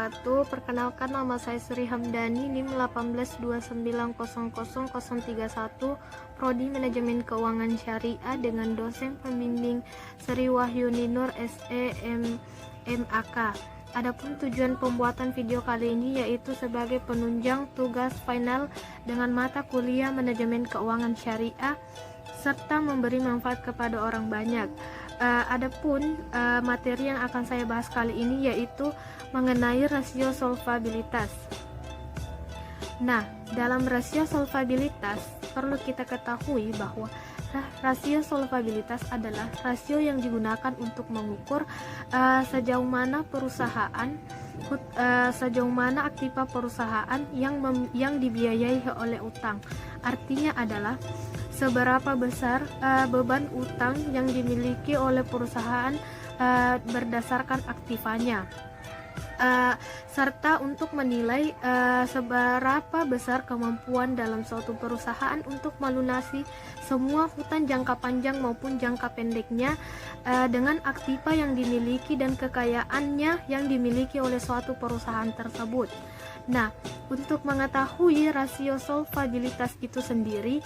wabarakatuh. Perkenalkan, nama saya Sri Hamdani, NIM 182900031, Prodi Manajemen Keuangan Syariah dengan dosen pembimbing Sri Wahyuni Nur SE MAK. Adapun tujuan pembuatan video kali ini yaitu sebagai penunjang tugas final dengan mata kuliah Manajemen Keuangan Syariah serta memberi manfaat kepada orang banyak. Adapun materi yang akan saya bahas kali ini yaitu mengenai rasio solvabilitas. Nah, dalam rasio solvabilitas perlu kita ketahui bahwa rasio solvabilitas adalah rasio yang digunakan untuk mengukur sejauh mana aktiva perusahaan yang dibiayai oleh utang. Artinya adalah seberapa besar beban utang yang dimiliki oleh perusahaan berdasarkan aktivanya, serta untuk menilai seberapa besar kemampuan dalam suatu perusahaan untuk melunasi semua hutang jangka panjang maupun jangka pendeknya dengan aktiva yang dimiliki dan kekayaannya yang dimiliki oleh suatu perusahaan tersebut. Nah, untuk mengetahui rasio solvabilitas itu sendiri,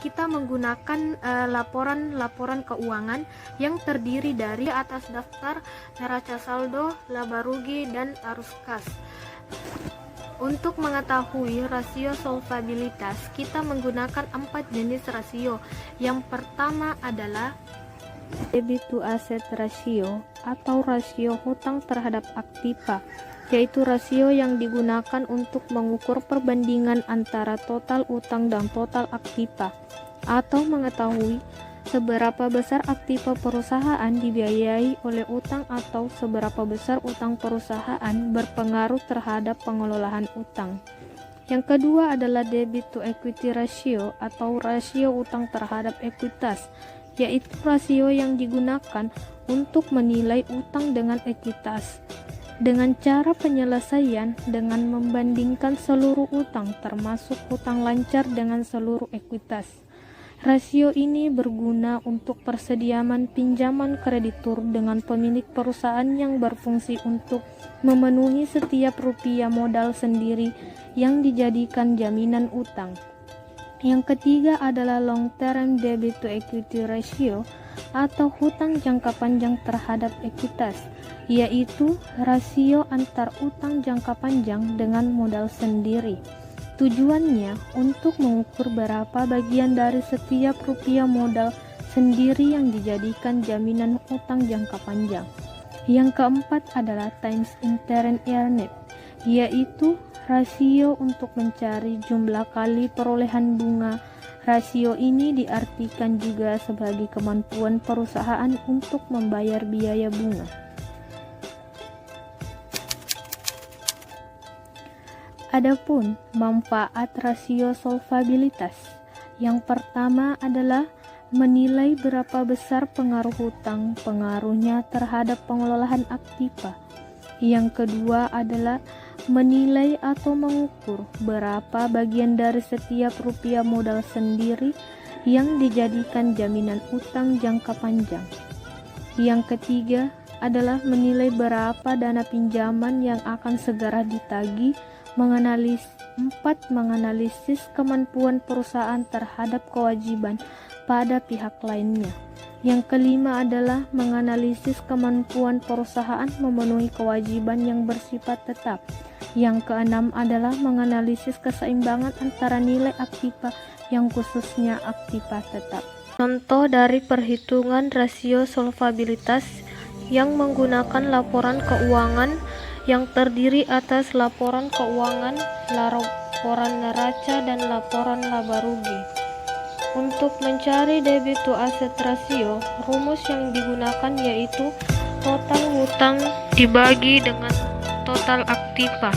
kita menggunakan laporan keuangan yang terdiri dari atas daftar, neraca saldo, laba rugi, dan arus kas. Untuk mengetahui rasio solvabilitas, kita menggunakan 4 jenis rasio. Yang pertama adalah debit to asset ratio atau rasio hutang terhadap aktiva, yaitu rasio yang digunakan untuk mengukur perbandingan antara total utang dan total aktiva, atau mengetahui seberapa besar aktiva perusahaan dibiayai oleh utang atau seberapa besar utang perusahaan berpengaruh terhadap pengelolaan utang. Yang kedua adalah debit to equity ratio atau rasio utang terhadap ekuitas, yaitu rasio yang digunakan untuk menilai utang dengan ekuitas dengan cara penyelesaian dengan membandingkan seluruh utang termasuk hutang lancar dengan seluruh ekuitas. Rasio ini berguna untuk persediaan pinjaman kreditur dengan pemilik perusahaan yang berfungsi untuk memenuhi setiap rupiah modal sendiri yang dijadikan jaminan utang. Yang ketiga adalah long term debit to equity ratio atau hutang jangka panjang terhadap ekuitas, yaitu rasio antar utang jangka panjang dengan modal sendiri. Tujuannya untuk mengukur berapa bagian dari setiap rupiah modal sendiri yang dijadikan jaminan utang jangka panjang. Yang keempat adalah times interim earned, yaitu rasio untuk mencari jumlah kali perolehan bunga. Rasio ini diartikan juga sebagai kemampuan perusahaan untuk membayar biaya bunga. Adapun manfaat rasio solvabilitas, yang pertama adalah menilai berapa besar pengaruh hutang pengaruhnya terhadap pengelolaan aktiva. Yang kedua adalah menilai atau mengukur berapa bagian dari setiap rupiah modal sendiri yang dijadikan jaminan utang jangka panjang. Yang ketiga adalah menilai berapa dana pinjaman yang akan segera ditagih. Menganalisis kemampuan perusahaan terhadap kewajiban pada pihak lainnya. Yang kelima adalah menganalisis kemampuan perusahaan memenuhi kewajiban yang bersifat tetap. Yang keenam adalah menganalisis keseimbangan antara nilai aktiva yang khususnya aktiva tetap. Contoh dari perhitungan rasio solvabilitas yang menggunakan laporan keuangan yang terdiri atas laporan keuangan, laporan neraca, dan laporan laba rugi. Untuk mencari debit to asset ratio, rumus yang digunakan yaitu total hutang dibagi dengan total aktiva.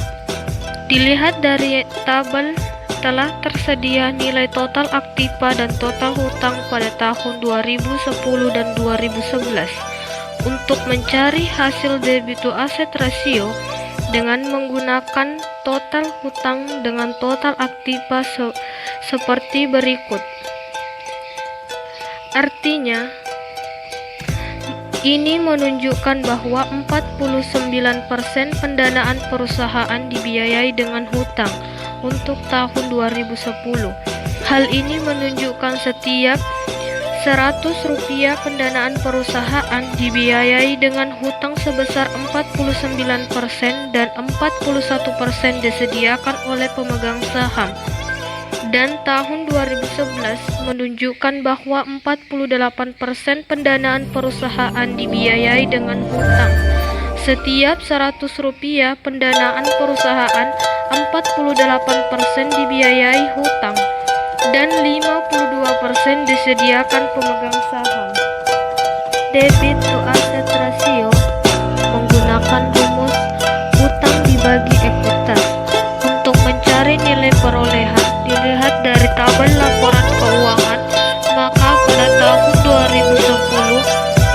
Dilihat dari tabel, telah tersedia nilai total aktiva dan total hutang pada tahun 2010 dan 2011. Untuk mencari hasil debit to asset ratio dengan menggunakan total hutang dengan total aktiva seperti berikut. Artinya, Ini menunjukkan bahwa 49% pendanaan perusahaan dibiayai dengan hutang untuk tahun 2010. Hal ini menunjukkan setiap Rp100 pendanaan perusahaan dibiayai dengan hutang sebesar 49% dan 41% disediakan oleh pemegang saham. Dan tahun 2011 menunjukkan bahwa 48% pendanaan perusahaan dibiayai dengan hutang. Setiap Rp100 pendanaan perusahaan, 48% dibiayai hutang dan 52% disediakan pemegang saham. Debit to asset ratio menggunakan rumus hutang dibagi ekuitas. Untuk mencari nilai perolehan, dilihat dari tabel laporan keuangan, maka pada tahun 2010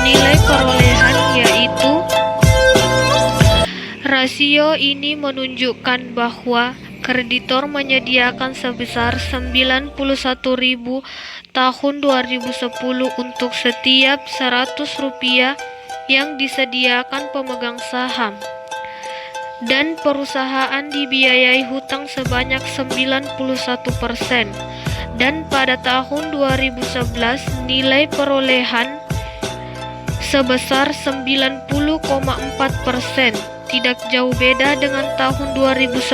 nilai perolehan yaitu rasio ini menunjukkan bahwa kreditor menyediakan sebesar 91.000 tahun 2010 untuk setiap Rp100 yang disediakan pemegang saham. Dan perusahaan dibiayai hutang sebanyak 91%. Dan pada tahun 2011 nilai perolehan sebesar 90,4%, tidak jauh beda dengan tahun 2010.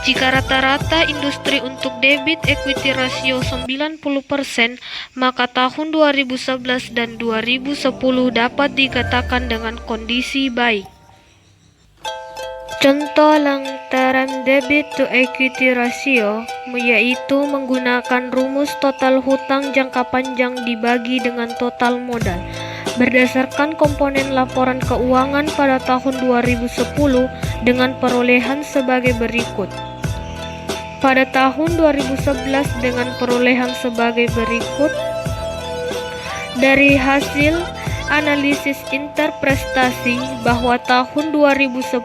Jika rata-rata industri untuk debit equity rasio 90%, maka tahun 2011 dan 2010 dapat dikatakan dengan kondisi baik. Contoh lantaran debit to equity ratio yaitu menggunakan rumus total hutang jangka panjang dibagi dengan total modal. Berdasarkan komponen laporan keuangan pada tahun 2010 dengan perolehan sebagai berikut. Pada tahun 2011 dengan perolehan sebagai berikut. Dari hasil analisis interprestasi bahwa tahun 2010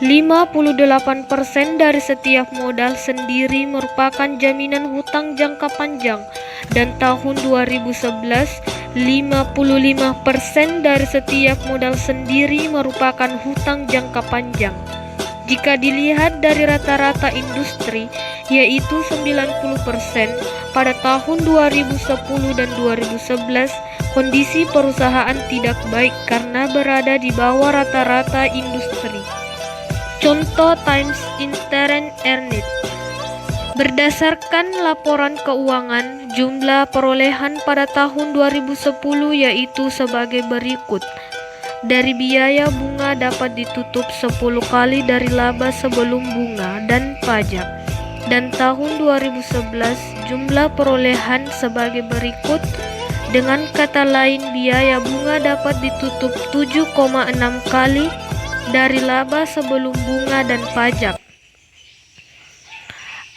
58% dari setiap modal sendiri merupakan jaminan hutang jangka panjang, dan tahun 2011 55% dari setiap modal sendiri merupakan hutang jangka panjang. Jika dilihat dari rata-rata industri, yaitu 90%, pada tahun 2010 dan 2011, kondisi perusahaan tidak baik karena berada di bawah rata-rata industri. Contoh times interim earnings. Berdasarkan laporan keuangan, jumlah perolehan pada tahun 2010 yaitu sebagai berikut. Dari biaya bunga dapat ditutup 10 kali dari laba sebelum bunga dan pajak. Dan tahun 2011 jumlah perolehan sebagai berikut. Dengan kata lain, biaya bunga dapat ditutup 7,6 kali dari laba sebelum bunga dan pajak.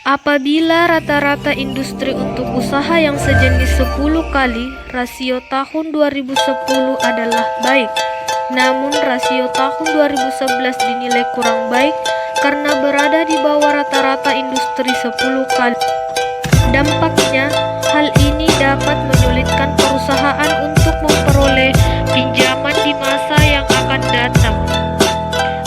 Apabila rata-rata industri untuk usaha yang sejenis 10 kali, rasio tahun 2010 adalah baik. Namun rasio tahun 2011 dinilai kurang baik karena berada di bawah rata-rata industri 10 kali. Dampaknya, hal ini dapat menyulitkan perusahaan untuk memperoleh pinjaman di masa yang akan datang.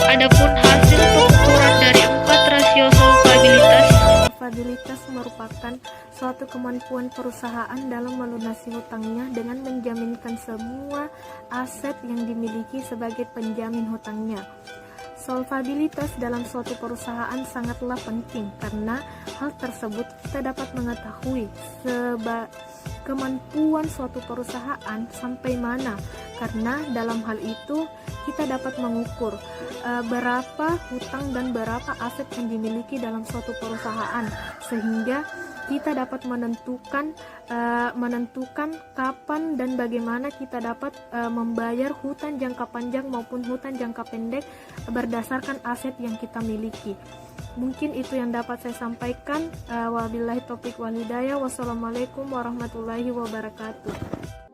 Adapun hasil pengukuran dari 4 rasio solvabilitas. Solvabilitas merupakan suatu kemampuan perusahaan dalam melunasi hutangnya dengan menjaminkan semua aset yang dimiliki sebagai penjamin hutangnya. Solvabilitas dalam suatu perusahaan sangatlah penting karena hal tersebut kita dapat mengetahui kemampuan suatu perusahaan sampai mana, karena dalam hal itu kita dapat mengukur berapa hutang dan berapa aset yang dimiliki dalam suatu perusahaan, sehingga kita dapat menentukan kapan dan bagaimana kita dapat membayar hutang jangka panjang maupun hutang jangka pendek berdasarkan aset yang kita miliki. Mungkin itu yang dapat saya sampaikan. Wabillahi taufiq wal hidayah. Wassalamualaikum warahmatullahi wabarakatuh.